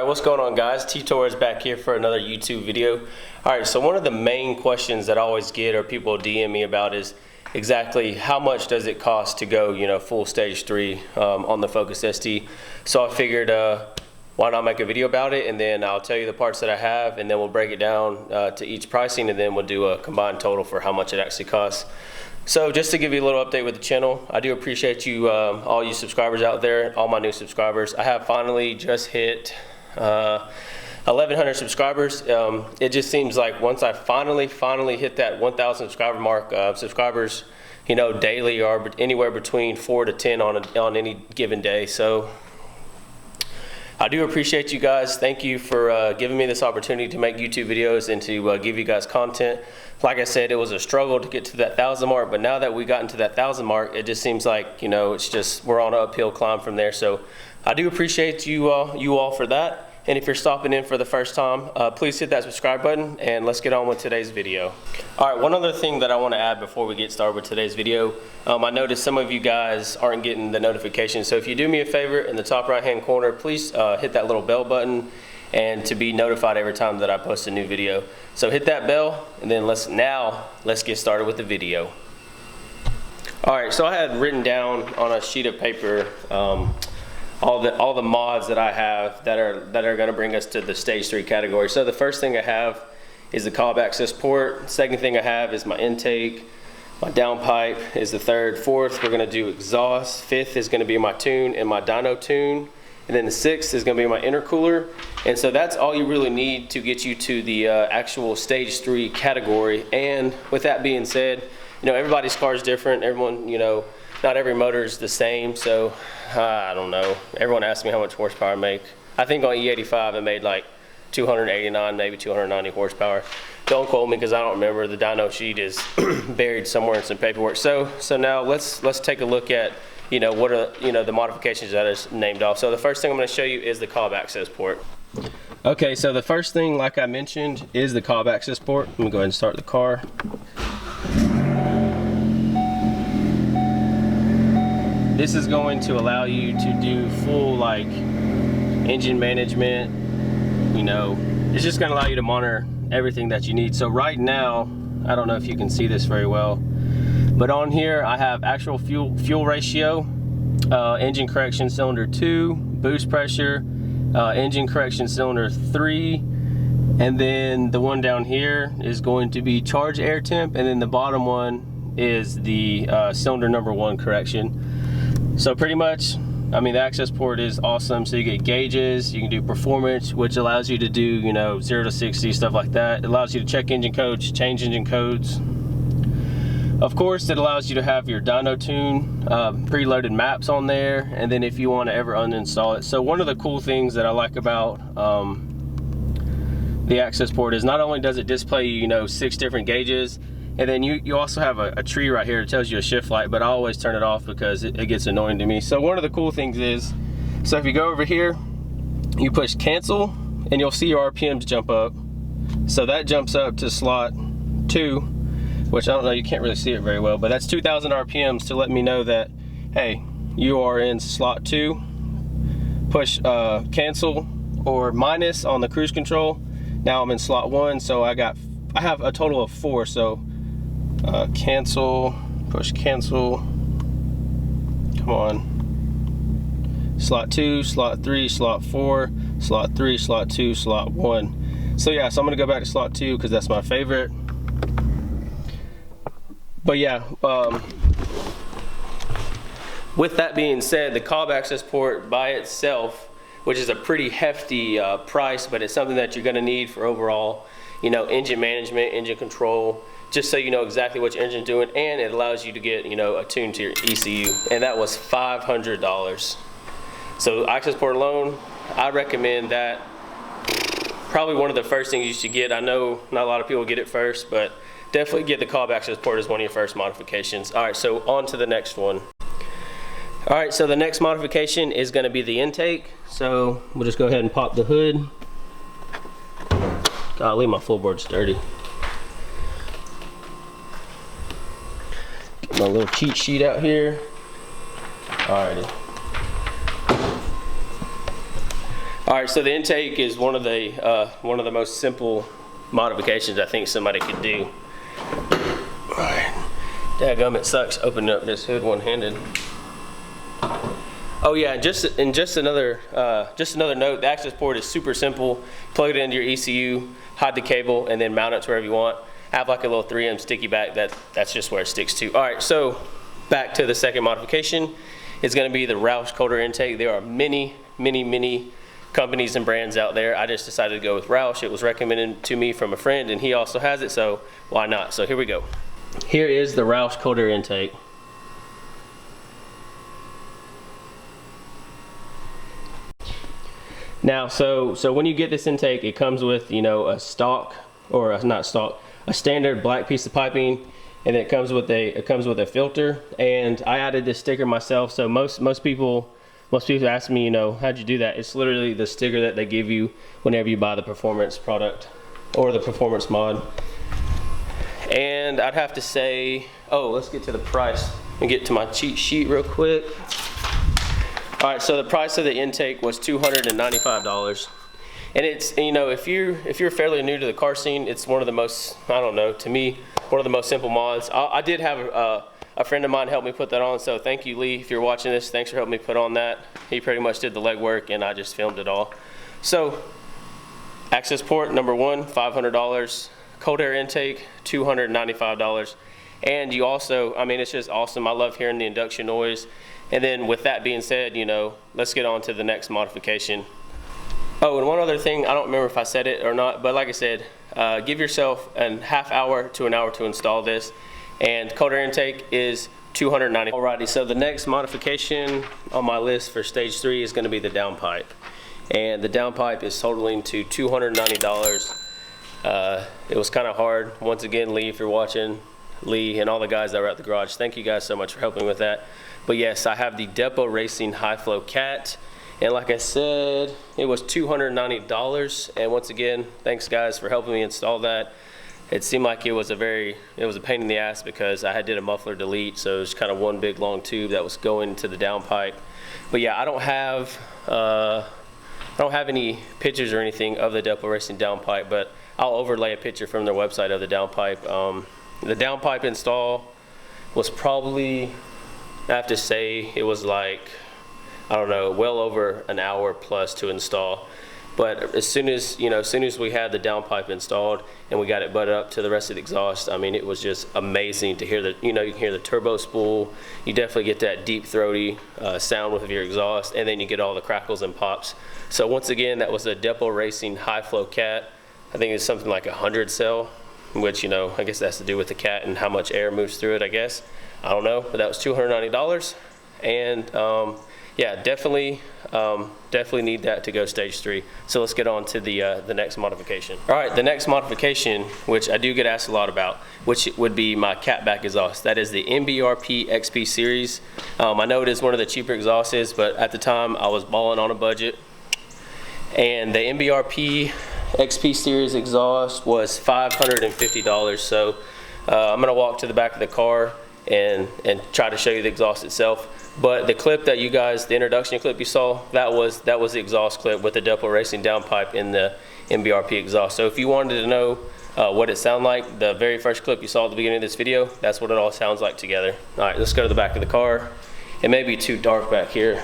Alright, what's going on, guys? T-Torres back here for another YouTube video. Alright, so one of the main questions that I always get or people DM me about is exactly how much does it cost to go, full stage 3 on the Focus ST. So I figured why not make a video about it, and then I'll tell you the parts that I have, and then we'll break it down to each pricing, and then we'll do a combined total for how much it actually costs. So just to give you a little update with the channel, I do appreciate you, all you subscribers out there, all my new subscribers. I have finally just hit 1,100 subscribers. It just seems like once I finally hit that 1,000 subscriber mark, subscribers, daily are anywhere between 4 to 10 on any given day. So I do appreciate you guys. Thank you for giving me this opportunity to make YouTube videos and to give you guys content. Like I said, it was a struggle to get to that 1,000 mark, but now that we got into that 1,000 mark, it just seems like, it's just, we're on an uphill climb from there. So I do appreciate you all for that. And if you're stopping in for the first time, please hit that subscribe button, and let's get on with today's video. All right, one other thing that I want to add before we get started with today's video. I noticed some of you guys aren't getting the notifications. So if you do me a favor, in the top right hand corner, please hit that little bell button and to be notified every time that I post a new video. So hit that bell, and then let's get started with the video. All right, so I had written down on a sheet of paper all the mods that I have that are going to bring us to the stage 3 category. So the first thing I have is the Cobb Accessport. Second thing I have is my intake. My downpipe is the third. Fourth, we're going to do exhaust. Fifth is going to be my tune and my dyno tune. And then the sixth is going to be my intercooler. And so that's all you really need to get you to the actual stage 3 category. And with that being said, everybody's car is different. Everyone, not every motor is the same. So I don't know. Everyone asks me how much horsepower I make. I think on E85 I made like 289, maybe 290 horsepower. Don't quote me because I don't remember. The dyno sheet is buried somewhere in some paperwork. So now let's take a look at what are the modifications that is named off. So the first thing I'm going to show you is the Cobb Accessport. Okay, so the first thing, like I mentioned, is the Cobb Accessport. Let me go ahead and start the car. This is going to allow you to do full engine management. It's just going to allow you to monitor everything that you need. So right now, I don't know if you can see this very well, but on here I have actual fuel ratio, engine correction cylinder 2, boost pressure, engine correction cylinder 3, and then the one down here is going to be charge air temp, and then the bottom one is the cylinder number 1 correction. So pretty much, the Accessport is awesome. So you get gauges, you can do performance, which allows you to do 0 to 60, stuff like that. It allows you to check engine codes, change engine codes. Of course, it allows you to have your dyno tune, preloaded maps on there, and then if you want to ever uninstall it. So one of the cool things that I like about the Accessport is not only does it display 6 different gauges, and then you also have a tree right here that tells you a shift light, but I always turn it off because it gets annoying to me. So one of the cool things is, so if you go over here, you push cancel, and you'll see your RPMs jump up. So that jumps up to slot 2, which I don't know, you can't really see it very well, but that's 2,000 RPMs to let me know that, hey, you are in slot 2. Push cancel or minus on the cruise control. Now I'm in slot 1, so I have a total of 4. So cancel, push cancel, come on, slot 2, slot 3, slot 4, slot 3, slot 2, slot 1. So yeah, so I'm gonna go back to slot 2 because that's my favorite. But yeah, with that being said, the Cobb Accessport by itself, which is a pretty hefty price, but it's something that you're gonna need for overall, engine management, engine control, just so you know exactly what your engine's doing, and it allows you to get, a tune to your ECU, and that was $500. So Accessport alone, I recommend that. Probably one of the first things you should get. I know not a lot of people get it first, but definitely get the Cobb Accessport as one of your first modifications. All right, so on to the next one. All right, so the next modification is going to be the intake. So we'll just go ahead and pop the hood. Golly, my floorboard's dirty. Get my little cheat sheet out here. Alrighty. All right, so the intake is one of the most simple modifications I think somebody could do. All right, dadgum, it sucks opening up this hood one-handed. Oh yeah, and just another note, the access port is super simple. Plug it into your ECU, hide the cable, and then mount it to wherever you want. Have like a little 3M sticky back, that's just where it sticks to. All right, so back to the second modification. It's gonna be the Roush cold intake. There are many companies and brands out there. I just decided to go with Roush. It was recommended to me from a friend and he also has it, so why not? So here we go. Here is the Roush cold air intake. Now, so when you get this intake, it comes with, you know, a stock, or a standard black piece of piping, and it comes with a filter. And I added this sticker myself. So most people ask me, you know, how'd you do that? It's literally the sticker that they give you whenever you buy the performance product or the performance mod. And I'd have to say, oh, let's get to the price and get to my cheat sheet real quick. All right, so the price of the intake was $295. And it's, you know, if you're fairly new to the car scene, it's one of the most, I don't know, to me, one of the most simple mods. I did have a friend of mine help me put that on, so thank you, Lee, if you're watching this. Thanks for helping me put on that. He pretty much did the legwork, and I just filmed it all. So, access port number one, $500. Cold air intake, $295. And you also, I mean, it's just awesome. I love hearing the induction noise. And then with that being said, you know, let's get on to the next modification. Oh, and one other thing, I don't remember if I said it or not, but like I said, give yourself a half hour to an hour to install this. And cold air intake is $290. Alrighty, so the next modification on my list for stage 3 is going to be the downpipe. And the downpipe is totaling to $290. It was kind of hard. Once again, Lee, if you're watching, Lee and all the guys that were at the garage, thank you guys so much for helping with that. But yes, I have the Depot Racing High Flow Cat. And like I said, it was $290. And once again, thanks guys for helping me install that. It seemed like it was a pain in the ass because I did a muffler delete, so it was kind of one big long tube that was going to the downpipe. But yeah, I don't have any pictures or anything of the Depot Racing downpipe, but I'll overlay a picture from their website of the downpipe. The downpipe install was probably, I have to say, it was like, I don't know, well over an hour plus to install. But as soon as we had the downpipe installed and we got it butted up to the rest of the exhaust, I mean, it was just amazing to hear the, you can hear the turbo spool. You definitely get that deep throaty sound with your exhaust, and then you get all the crackles and pops. So once again, that was a Depot Racing High Flow Cat. I think it's something like 100 cell, which, you know, I guess that has to do with the cat and how much air moves through it, I guess. I don't know, but that was $290. And yeah, definitely need that to go stage 3. So let's get on to the next modification. All right, the next modification, which I do get asked a lot about, which would be my Catback exhaust. That is the Mbrp XP series. I know it is one of the cheaper exhausts, but at the time I was balling on a budget. And the Mbrp XP series exhaust was $550. So I'm gonna walk to the back of the car and try to show you the exhaust itself. But the clip that you guys, the introduction clip you saw, that was the exhaust clip with the Depot Racing downpipe in the Mbrp exhaust. So if you wanted to know what it sounded like, the very first clip you saw at the beginning of this video, that's what it all sounds like together. All right, let's go to the back of the car. It may be too dark back here.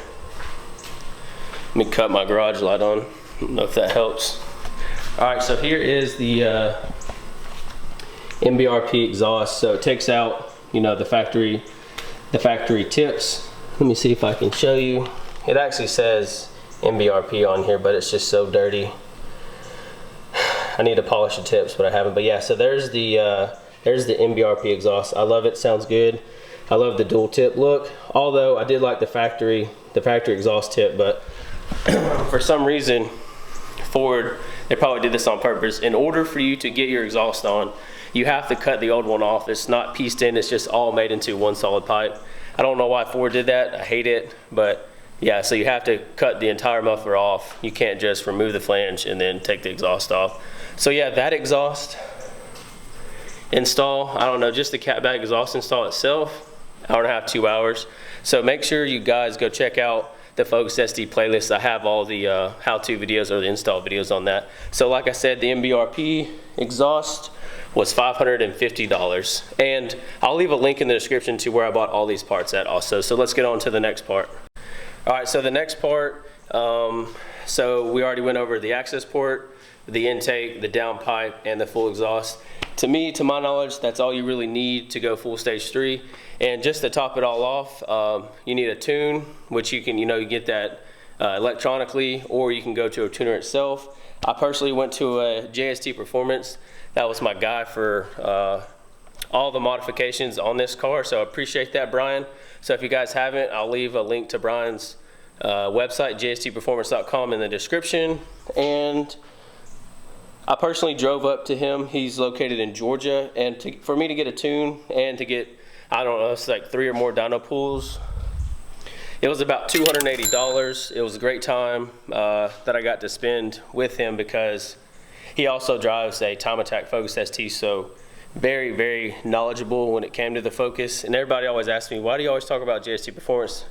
Let me cut my garage light on. I don't know if that helps. All right, so here is the Mbrp exhaust. So it takes out, the factory tips. Let me see if I can show you. It actually says Mbrp on here, but it's just so dirty. I need to polish the tips, but I haven't. But yeah, so there's the Mbrp exhaust. I love it, sounds good. I love the dual tip look. Although I did like the factory exhaust tip, but for some reason, Ford, they probably did this on purpose. In order for you to get your exhaust on, you have to cut the old one off. It's not pieced in, it's just all made into one solid pipe. I don't know why Ford did that. I hate it, but yeah, so you have to cut the entire muffler off. You can't just remove the flange and then take the exhaust off. So yeah, that exhaust install, I don't know, just the Catback exhaust install itself, hour and a half, 2 hours. So make sure you guys go check out the Focus ST playlist, I have all the how-to videos or the install videos on that. So like I said, the Mbrp Exhaust was $550, and I'll leave a link in the description to where I bought all these parts at also. So let's get on to the next part. All right, so the next part, so we already went over the Accessport, the intake, the downpipe, and the full exhaust. To me, to my knowledge, that's all you really need to go full stage 3. And just to top it all off, you need a tune, which you can, you get that electronically, or you can go to a tuner itself. I personally went to a JST Performance. That was my guy for all the modifications on this car, so I appreciate that, Brian. So if you guys haven't, I'll leave a link to Brian's website, jstperformance.com, in the description. And I personally drove up to him. He's located in Georgia, and for me to get a tune and to get, I don't know, it's like 3 or more dyno pulls, it was about $280. It was a great time that I got to spend with him, because he also drives a Time Attack Focus ST, so very, very knowledgeable when it came to the Focus. And everybody always asks me, why do you always talk about JST Performance?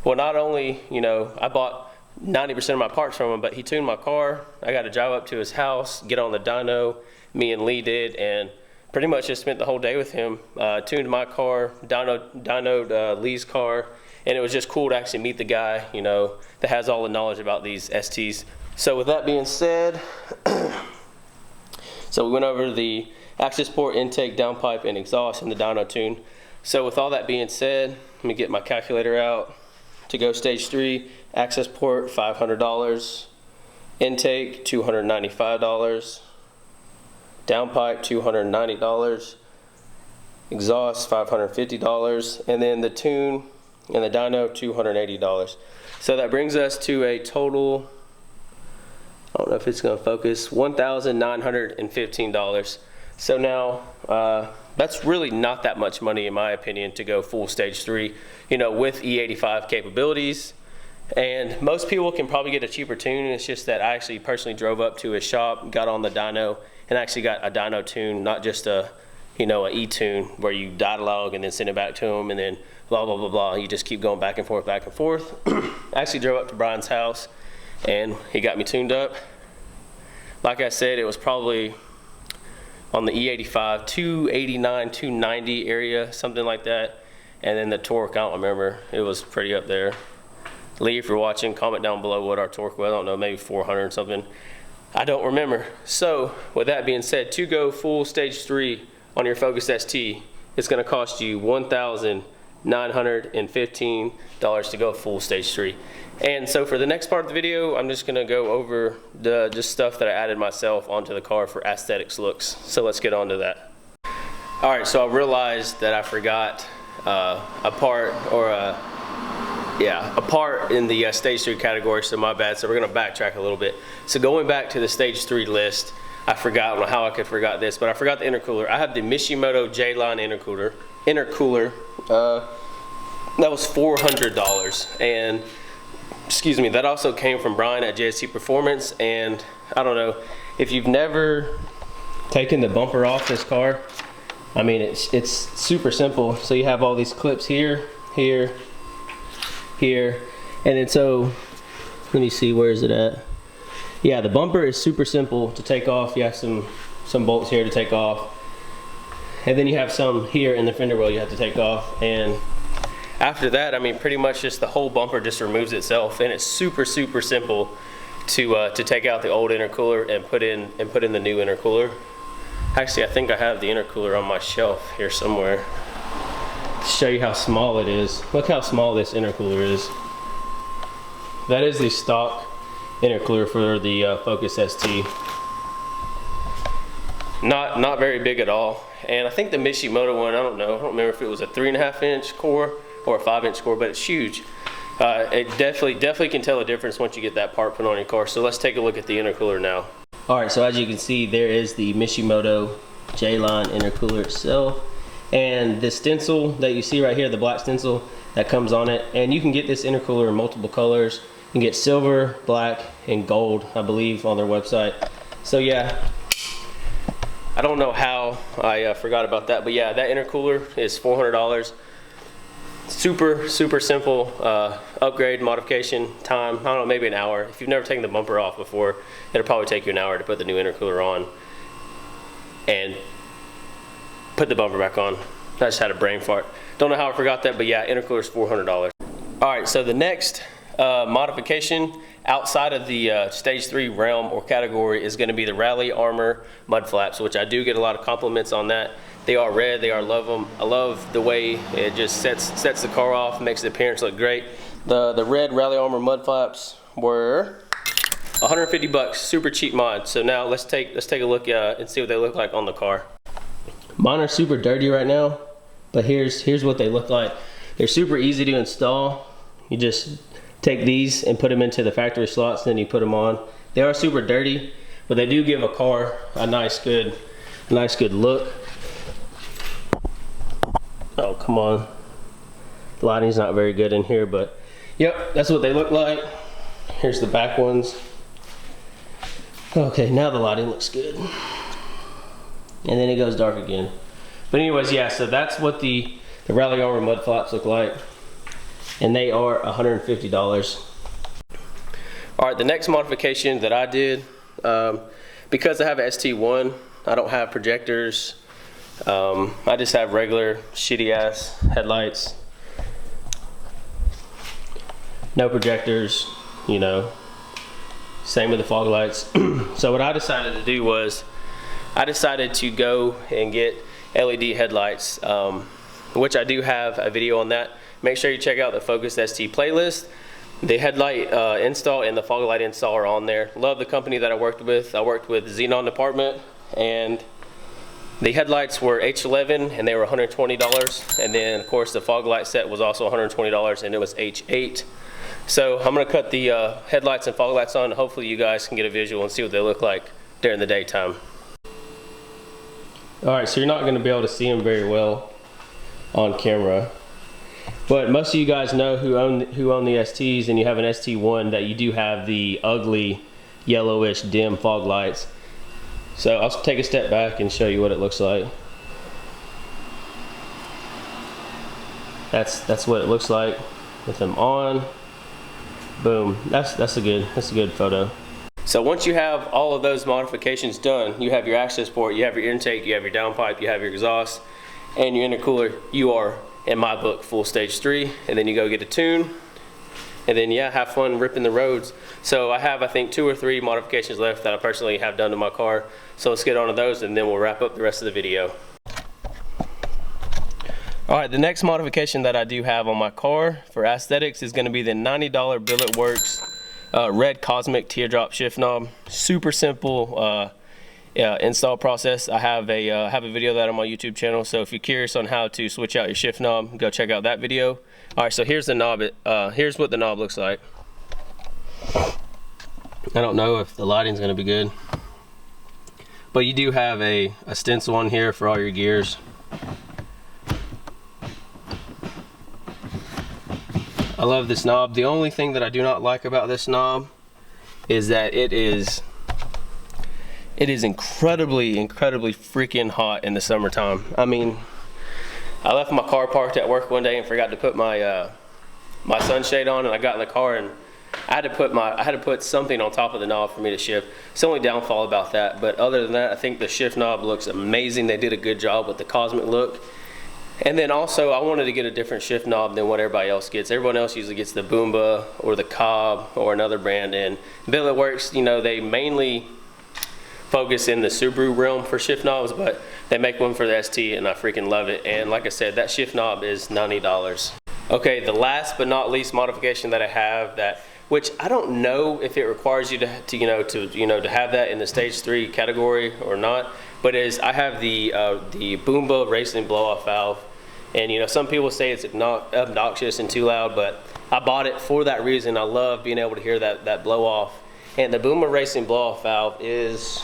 Well, not only, I bought 90% of my parts from him, but he tuned my car. I got to drive up to his house, get on the dyno, me and Lee did, and pretty much just spent the whole day with him. Tuned my car, dynoed Lee's car, and it was just cool to actually meet the guy, that has all the knowledge about these STs. So with that being said, so we went over the Accessport intake, downpipe, and exhaust, and the dyno tune. So with all that being said, let me get my calculator out. To go stage 3, Accessport $500, intake $295, downpipe $290, exhaust $550, and then the tune and the dyno $280. So that brings us to a total, I don't know if it's going to focus, $1,915. So now that's really not that much money, in my opinion, to go full stage 3, with E85 capabilities. And most people can probably get a cheaper tune. It's just that I actually personally drove up to his shop, got on the dyno, and actually got a dyno tune, not just a E-tune where you dialogue and then send it back to him and then blah, blah, blah, blah. You just keep going back and forth, back and forth. I actually drove up to Brian's house and he got me tuned up. Like I said, it was probably on the E85, 289, 290 area, something like that. And then the torque, I don't remember. It was pretty up there. Lee, if you're watching, comment down below what our torque was. I don't know, maybe 400 something. I don't remember. So with that being said, to go full stage 3 on your Focus ST, it's gonna cost you $1,915 to go full stage 3. And so for the next part of the video, I'm just gonna go over the just stuff that I added myself onto the car for aesthetics looks. So let's get on to that. All right, so I realized that I forgot a part in the stage 3 category, so my bad. So we're gonna backtrack a little bit. So going back to the stage 3 list, I forgot, I don't know how I could forgot this, but I forgot the intercooler. I have the Mishimoto J-Line intercooler. That was $400, and excuse me, that also came from Brian at JST Performance. And I don't know if you've never taken the bumper off this car. I mean, it's super simple. So you have all these clips here, here, here, and then so let me see, where is it at? Yeah, the bumper is super simple to take off. You have some bolts here to take off, and then you have some here in the fender well you have to take off. And after that, I mean, pretty much just the whole bumper just removes itself, and it's super simple to take out the old intercooler and put in the new intercooler. Actually, I think I have the intercooler on my shelf here somewhere to show you how small it is. Look how small this intercooler is. That is the stock intercooler for the Focus ST. Not very big at all. And I think the Mishimoto one, I don't remember if it was a 3.5-inch core or a 5-inch core, but it's huge. It definitely can tell a difference once you get that part put on your car. So let's take a look at the intercooler now. All right, so as you can see, there is the Mishimoto J-Line intercooler itself, and the stencil that you see right here, the black stencil that comes on it. And you can get this intercooler in multiple colors. You can get silver, black, and gold, I believe, on their website. So yeah, I don't know how I forgot about that, but yeah, that intercooler is $400. super simple upgrade modification time. I don't know, maybe an hour. If you've never taken the bumper off before, it'll probably take you an hour to put the new intercooler on and put the bumper back on. I just had a brain fart. Don't know how I forgot that, but yeah, intercooler's $400. All right, so the next modification outside of the stage 3 realm or category is going to be the Rally Armor mud flaps, which I do get a lot of compliments on that. They are red, I love them. I love the way it just sets the car off, makes the appearance look great. The red Rally Armor mud flaps were 150 bucks, super cheap mod. So now let's take a look and see what they look like on the car. Mine are super dirty right now, but here's what they look like. They're super easy to install. You just take these and put them into the factory slots, then you put them on. They are super dirty, but they do give a car a nice good look. Oh, come on. The lighting's not very good in here, but yep, that's what they look like. Here's the back ones. Okay, now the lighting looks good. And then it goes dark again. But anyways, yeah, so that's what the Rally Armor mud flaps look like. And they are $150. All right, the next modification that I did, because I have an ST1, I don't have projectors. I just have regular shitty ass headlights. No projectors, you know. Same with the fog lights. So what I decided to do was, I decided to go and get LED headlights, which I do have a video on that. Make sure you check out the Focus ST playlist. The headlight install and the fog light install are on there. Love the company that I worked with. I worked with Xenon Department, and the headlights were H11 and they were $120. And then of course the fog light set was also $120 and it was H8. So I'm gonna cut the headlights and fog lights on. Hopefully you guys can get a visual and see what they look like during the daytime. All right, so you're not gonna be able to see them very well on camera. But most of you guys know who own the STs, and you have an ST1, that you do have the ugly yellowish dim fog lights. So I'll take a step back and show you what it looks like. That's what it looks like with them on. Boom. That's a good photo. So once you have all of those modifications done, you have your access port, you have your intake, you have your downpipe, you have your exhaust, and your intercooler. You are, in my book, full stage 3, and then you go get a tune, and then yeah, have fun ripping the roads. So I have, I think, 2 or 3 modifications left that I personally have done to my car. So let's get on to those, and then we'll wrap up the rest of the video. All right, the next modification that I do have on my car for aesthetics is going to be the $90 Billet Works red Cosmic teardrop shift knob. Super simple install process. I have a video of that on my YouTube channel, so if you're curious on how to switch out your shift knob, go check out that video. All right, so here's the knob. Here's what the knob looks like. I don't know if the lighting's going to be good, but you do have a stencil on here for all your gears. I love this knob. The only thing that I do not like about this knob is that it is incredibly freaking hot in the summertime. I mean, I left my car parked at work one day and forgot to put my my sunshade on, and I got in the car and I had to put something on top of the knob for me to shift. It's the only downfall about that, but other than that, I think the shift knob looks amazing. They did a good job with the Cosmic look. And then also, I wanted to get a different shift knob than what everybody else gets. Everyone else usually gets the Boomba or the Cobb or another brand. And Billet Works, you know, they mainly focus in the Subaru realm for shift knobs, but they make one for the ST, and I freaking love it. And like I said, that shift knob is $90. Okay, the last but not least modification that I have, which I don't know if it requires you to have that in the stage 3 category or not, but I have the Boomba racing blow-off valve. And you know, some people say it's obnoxious and too loud, but I bought it for that reason. I love being able to hear that blow-off. And the Boomba racing blow-off valve is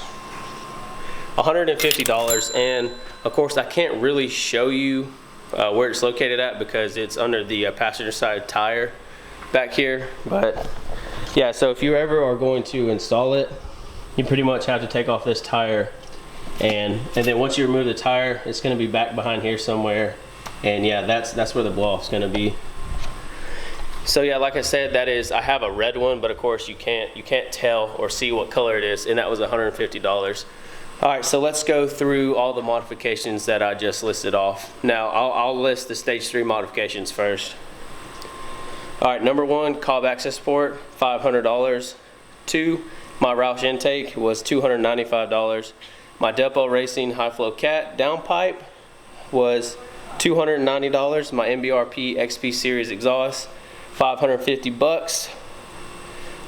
$150, and of course I can't really show you where it's located at because it's under the passenger side tire back here. But yeah, so if you ever are going to install it, you pretty much have to take off this tire, and then once you remove the tire, it's going to be back behind here somewhere, And yeah, that's where the blow off is going to be. So yeah, like I said, that is, I have a red one, but of course you can't tell or see what color it is, and that was $150. All right, so let's go through all the modifications that I just listed off. Now I'll list the stage 3 modifications first. All right, number 1, Cobb Accessport, $500. 2, my Roush intake was $295. My Depot Racing high flow cat downpipe was $290. My Mbrp XP series exhaust, $550.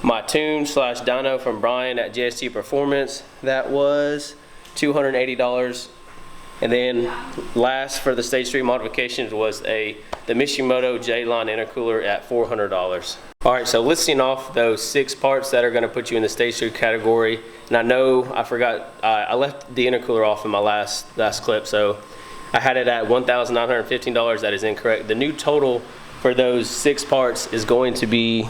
My tune / dyno from Brian at JST Performance, that was $280. And then last for the stage 3 modifications was the Mishimoto J-Line intercooler at $400. All right, so listing off those 6 parts that are going to put you in the stage 3 category. And I know I forgot, I left the intercooler off in my last clip, so I had it at $1,915. That is incorrect. The new total for those 6 parts is going to be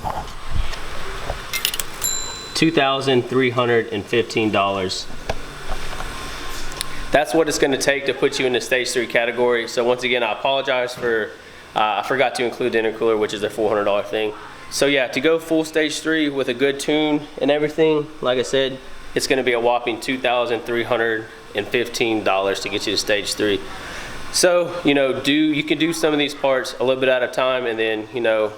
$2,315. That's what it's going to take to put you in the stage 3 category. So once again, I apologize for, I forgot to include the intercooler, which is a $400 thing. So yeah, to go full stage 3 with a good tune and everything, like I said, it's going to be a whopping $2,315 to get you to stage 3. So, you know, you can do some of these parts a little bit at a time, and then, you know,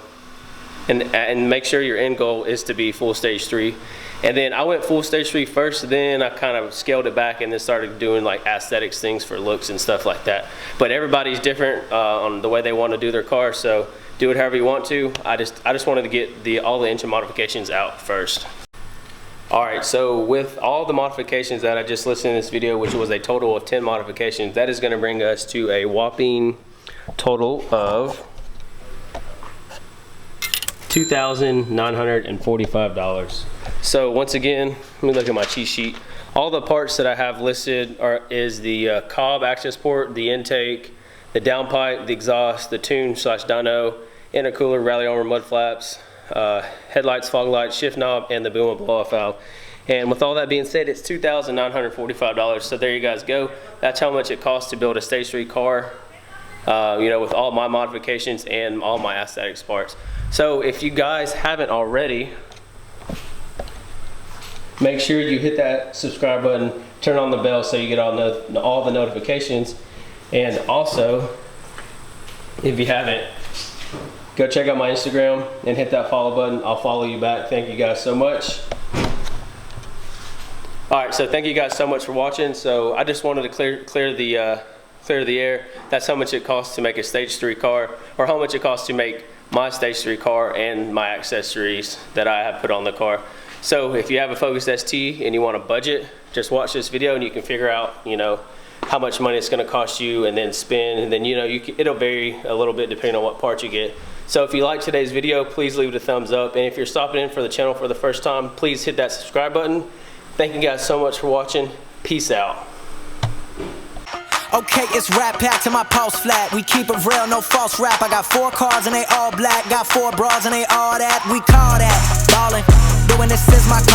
and make sure your end goal is to be full stage 3. And then I went full stage 3 first, then I kind of scaled it back and then started doing like aesthetics things for looks and stuff like that. But everybody's different on the way they want to do their car, so do it however you want to. I just wanted to get all the engine modifications out first. All right, so with all the modifications that I just listed in this video, which was a total of 10 modifications, that is going to bring us to a whopping total of $2,945. So once again, let me look at my cheat sheet. All the parts that I have listed is the Cobb Accessport, the intake, the downpipe, the exhaust, the tune / dyno, intercooler, rally armor, mud flaps, headlights, fog lights, shift knob, and the boom and blow off valve. And with all that being said, it's $2,945. So there you guys go. That's how much it costs to build a stage 3 car, you know, with all my modifications and all my aesthetics parts. So if you guys haven't already, make sure you hit that subscribe button, turn on the bell so you get all the notifications. And also, if you haven't, go check out my Instagram and hit that follow button. I'll follow you back. Thank you guys so much. All right, so thank you guys so much for watching. So I just wanted to clear the air. That's how much it costs to make a stage 3 car, or how much it costs to make my stage 3 car and my accessories that I have put on the car. So if you have a Focus ST and you want a budget, just watch this video and you can figure out, you know, how much money it's going to cost you, and then spend, and then, you know, it'll vary a little bit depending on what part you get. So if you like today's video, please leave it a thumbs up, and if you're stopping in for the channel for the first time, please hit that subscribe button. Thank you guys so much for watching. Peace out. Okay, it's rap pack to my pulse flat. We keep it real, no false rap. I got 4 cars and they all black. Got 4 bras and they all that. We call that ballin'. Doing this is my call.